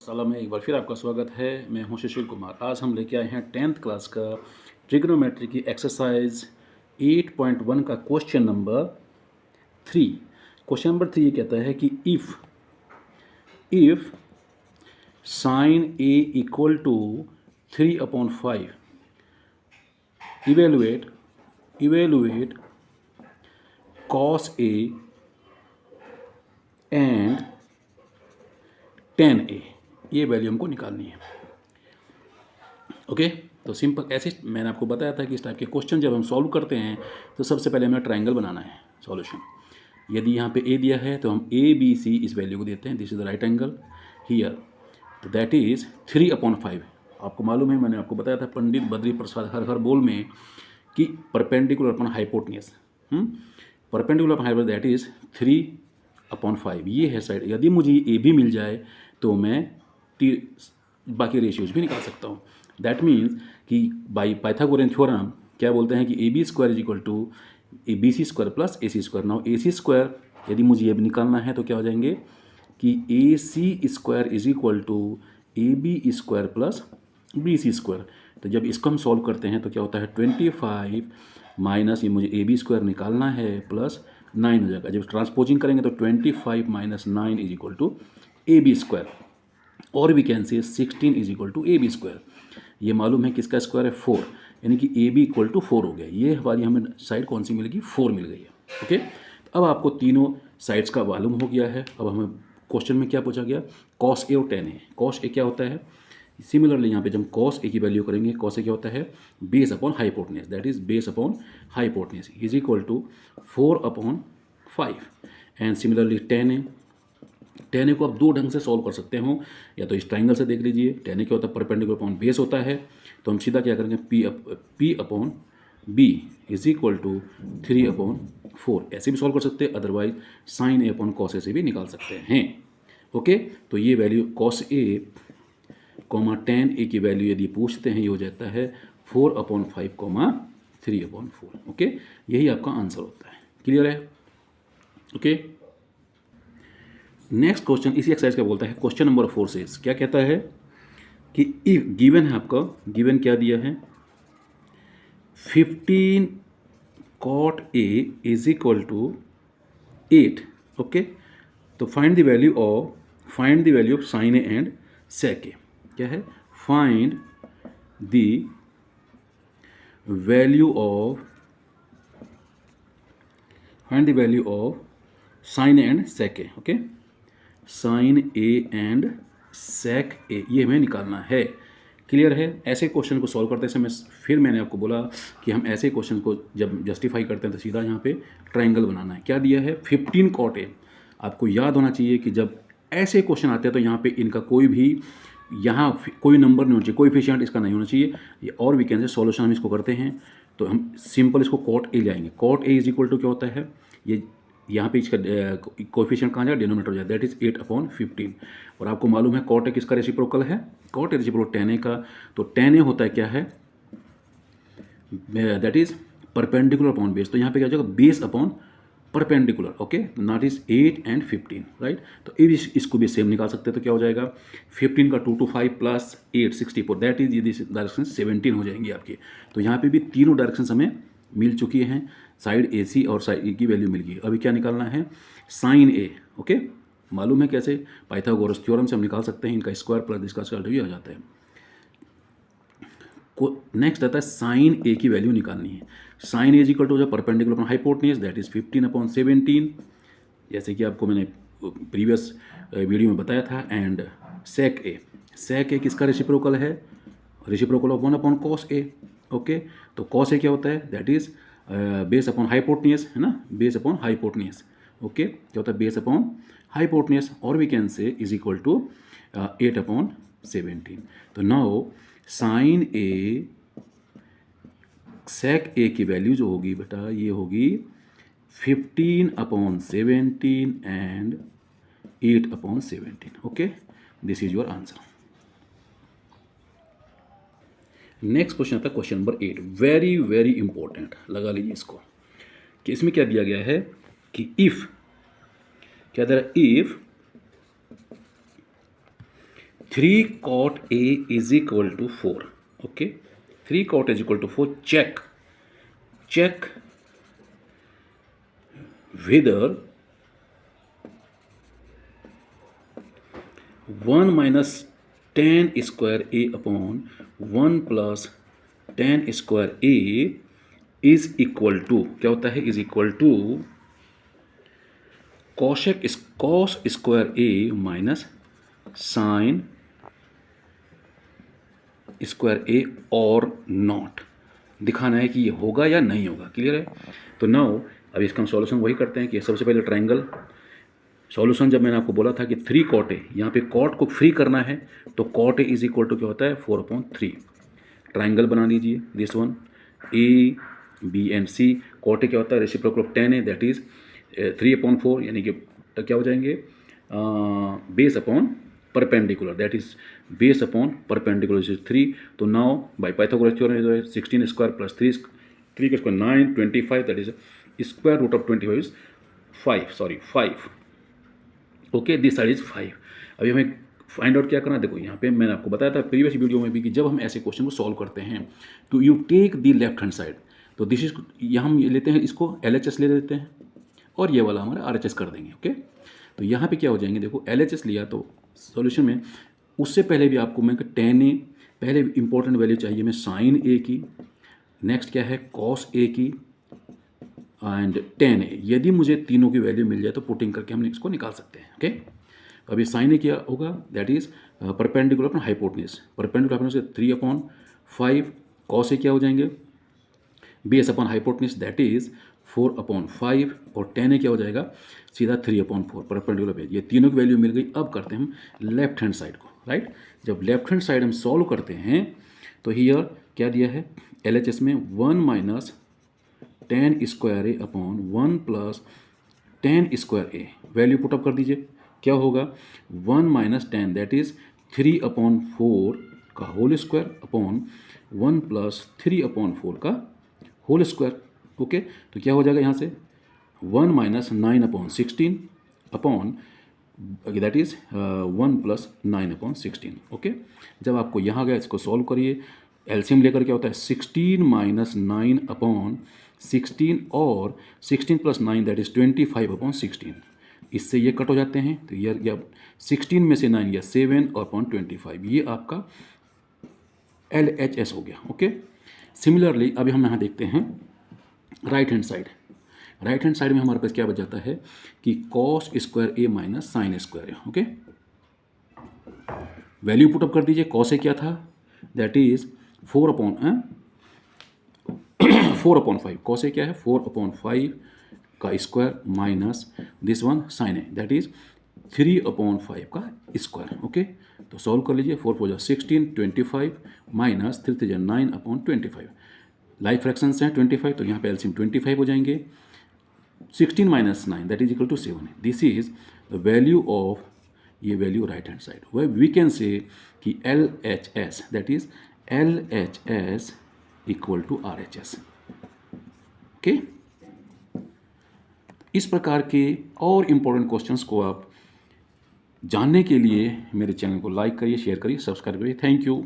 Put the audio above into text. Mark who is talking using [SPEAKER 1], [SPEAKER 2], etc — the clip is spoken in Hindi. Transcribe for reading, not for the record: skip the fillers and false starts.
[SPEAKER 1] सलाम में एक बार फिर आपका स्वागत है। मैं हूं सुशील कुमार। आज हम लेके आए हैं 10th क्लास का ट्रिग्नोमेट्री की एक्सरसाइज 8.1 का क्वेश्चन नंबर 3। क्वेश्चन नंबर 3 ये कहता है कि if sine A equal to 3/5 evaluate cos A and tan A, ये वैल्यू हमको निकालनी है। ओके तो सिंपल ऐसे मैंने आपको बताया था कि इस टाइप के क्वेश्चन जब हम सॉल्व करते हैं तो सबसे पहले हमें ट्रायंगल बनाना है सॉल्यूशन। यदि यहाँ पे ए दिया है तो हम ए बी सी इस वैल्यू को देते हैं, this is the right angle here, तो दैट इज 3/5। आपको मालूम है, मैंने आपको बताया था पंडित बद्री प्रसाद हर बोल में कि perpendicular upon hypotenuse, perpendicular upon hypotenuse that is 3/5। ये है साइड। यदि मुझे ए बी मिल जाए तो मैं बाकी रेशियोज भी निकाल सकता हूँ। दैट मीन्स कि बाई पाइथागोरियन थ्योरम क्या बोलते हैं कि A B square is equal to A B C square plus A C square. Now A C square यदि मुझे ये भी निकालना है तो क्या हो जाएंगे कि a C square is equal to A B square plus b C square. तो जब इसको हम सॉल्व करते हैं तो क्या होता है 25 माइनस ये मुझे ए बी स्क्वायर निकालना है प्लस 9 हो जाएगा। जब ट्रांसपोजिंग करेंगे तो 25 minus 9 is equal to A B square, और we can say 16 is equal to A B square. ये मालूम है किसका स्क्वायर है 4, यानी कि ए बी इक्वल टू 4 हो गया। ये हमारी हमें साइड कौन सी मिलेगी 4 मिल गई है। ओके तो अब आपको तीनों साइड्स का मालूम हो गया है। अब हमें क्वेश्चन में क्या पूछा गया, कॉस ए और टेन ए। कॉस ए क्या होता है, सिमिलरली यहाँ पे जब कॉस ए की वैल्यू करेंगे, कॉस ए क्या होता है base upon hypotenuse, that is base upon hypotenuse is equal to 4/5। And similarly tan A को आप दो ढंग से सॉल्व कर सकते हो, या तो इस ट्राइंगल से देख लीजिए। टेन ए क्या होता है परपेंडिकुलर अपॉन बेस होता है, तो हम सीधा क्या करेंगे P upon B is equal to 3/4 ऐसे भी सॉल्व कर सकते हैं, otherwise sine A upon cos A से भी निकाल सकते हैं। ओके तो ये value cos A comma tan A की वैल्यू यदि पूछते हैं ये हो जाता है 4/5 3/4। ओके यही आपका आंसर होता है। क्लियर है? ओके नेक्स्ट क्वेश्चन इसी एक्सरसाइज का बोलता है क्वेश्चन नंबर 4 से क्या कहता है कि इफ गिवन है, आपका गिवन क्या दिया है 15 cot A is equal to 8। Okay तो find the value of sine A and sec A. क्या है, find the value of sine A and sec A. Okay sine A and sec A ये हमें निकालना है। क्लियर है? ऐसे क्वेश्चन को सॉल्व करते समय फिर मैंने आपको बोला कि हम ऐसे क्वेश्चन को जब जस्टिफाई करते हैं तो सीधा यहाँ पे ट्रायंगल बनाना है। क्या दिया है 15 cot A। आपको याद होना चाहिए कि जब ऐसे क्वेश्चन आते हैं तो यहाँ पे इनका कोई भी यहाँ कोई नंबर नहीं होना चाहिए, कोएफिशिएंट इसका नहीं होना चाहिए। ये और वी कैन से सॉल्यूशन हम इसको करते हैं तो हम सिंपल इसको cot A ले आएंगे। cot A is equal to क्या होता है, ये यहाँ पे इसका कोएफिशिएंट कहाँ जाए डिनोमिनेटर हो जाए, दैट इज 8/15। और आपको मालूम है cot A किसका रेसिप्रोकल है, cot A reciprocal tan A का। तो tan A होता है क्या है, that is perpendicular upon base. तो यहाँ पे क्या हो जाएगा base upon perpendicular. Okay not is 8 and 15 right. तो इसको भी सेम निकाल सकते हैं। तो क्या हो जाएगा 15 का 2 to 5 प्लस 8 64, दैट इज ये डायरेक्शन 17 हो जाएंगी आपके। तो यहाँ पे भी तीनों डायरेक्शन हमें मिल चुकी हैं, साइड ए सी और साइड ए की वैल्यू मिल गई। अभी क्या निकालना है साइन ए। ओके मालूम है कैसे, पाइथागोरस थ्योरम से हम निकाल सकते हैं, इनका स्क्वायर प्लस इसका स्क्वायर भी आ जाता है। नेक्स्ट आता है साइन ए की वैल्यू निकालनी है। Sine A is equal to जो perpendicular upon hypotenuse that is 15/17, जैसे कि आपको मैंने प्रीवियस वीडियो में बताया था। एंड सेक ए किसका रेसिप्रोकल है, reciprocal of 1 upon cos A. Okay तो cos ए क्या होता है, that is base upon hypotenuse, है ना, बेस अपॉन हाइपोटनियस। ओके क्या होता है बेस अपॉन हाइपोटनियस, और we can say is equal to 8/17। तो नाउ साइन ए सेक ए की वैल्यू जो होगी बेटा ये होगी 15/17 and 8/17। Okay this is your answer. Next question आता है question number 8, very very important, लगा लीजिए इसको, कि इसमें क्या दिया गया है कि इफ क्या दे रहा है, if 3 cot A is equal to 4. Okay, 3 cot is equal to 4. Check whether 1 minus tan square A upon 1 plus tan square A is equal to, क्या होता है, is equal to cos square A minus sin square A और नॉट, दिखाना है कि ये होगा या नहीं होगा। क्लियर है? तो नाउ अब इसका हम सॉल्यूशन वही करते हैं कि सबसे पहले ट्रायंगल सॉल्यूशन, जब मैंने आपको बोला था कि 3 cot A, यहाँ पे cot को फ्री करना है तो cot A is equal to क्या होता है 4/3। ट्रायंगल बना लीजिए, this one A B and C। cot A क्या होता है, reciprocal of tan A, that is 3/4, यानी कि क्या हो जाएंगे base upon perpendicular, that is base upon perpendicular is 3। तो now by Pythagoras theorem 16 square plus 3 का square 9, 25, that is square root of 25 is 5। Okay, this side is 5। अभी हमें फाइंड आउट क्या करना है, देखो यहाँ पे मैंने आपको बताया था प्रीवियस वीडियो में भी कि जब हम ऐसे क्वेश्चन को सॉल्व करते हैं तो you take the left hand side. तो दिस इज, यहाँ हम लेते हैं इसको LHS ले लेते हैं और ये वाला हमारा RHS कर देंगे। ओके, तो यहाँ पे क्या हो जाएंगे, देखो LHS लिया तो सॉल्यूशन में उससे पहले भी आपको मैं tan A, पहले इंपॉर्टेंट वैल्यू चाहिए मैं sin A की, नेक्स्ट क्या है cos A की एंड tan A। यदि मुझे तीनों की वैल्यू मिल जाए तो पुटिंग करके हम इसको निकाल सकते हैं। ओके, तो अभी sin A क्या होगा, that is perpendicular upon hypotenuse, perpendicular upon 3/5, cos A क्या हो जाएंगे base upon hypotenuse, that is 4/5, और tan A क्या हो जाएगा सीधा 3/4 परपेंडिकुलर पे। ये तीनों की वैल्यू मिल गई। अब करते हैं हम लेफ्ट हैंड साइड को, राइट। जब लेफ्ट हैंड साइड हम सॉल्व करते हैं तो हियर क्या दिया है LHS में 1 minus tan square A upon 1 plus tan square A, value put up कर दीजिए, क्या होगा 1 माइनस tan, दैट इज 3/4 का होल स्क्वायर अपॉन 1 प्लस 3/4 का होल स्क्वायर। ओके, तो क्या हो जाएगा यहाँ से 1 minus 9/16 upon, that is 1 plus 9/16। Okay, जब आपको यहाँ गया इसको सॉल्व करिए, एलसीएम लेकर क्या होता है 16 माइनस 9/16 और 16 प्लस 9 दैट इज 25/16। इससे ये कट हो जाते हैं तो ये 16 में से 9 या 7/25, ये आपका LHS हो गया। ओके, सिमिलरली अभी हम यहाँ देखते हैं right hand side. Right hand side में हमारे पास क्या बच जाता है कि cos square A minus sine square A। Okay, value put up कर दीजिए, cos A क्या था दैट इज 4/5, cos A क्या है 4/5 का square minus this one sine A, that is 3/5 का स्क्वायर। ओके, तो सॉल्व कर लीजिए, 4 4 16, 25 माइनस 3 3 9/25, लाइक फ्रैक्शंस हैं 25, तो यहाँ पे एलसीएम 25 हो जाएंगे। 16 minus 9 that is equal to 7। This is the value of, ये value right hand side, way we can say कि LHS that is LHS equal to RHS। Okay, इस प्रकार के और इम्पोर्टेंट क्वेश्चंस को आप जानने के लिए मेरे चैनल को लाइक करिए, शेयर करिए, सब्सक्राइब करिए। Thank you.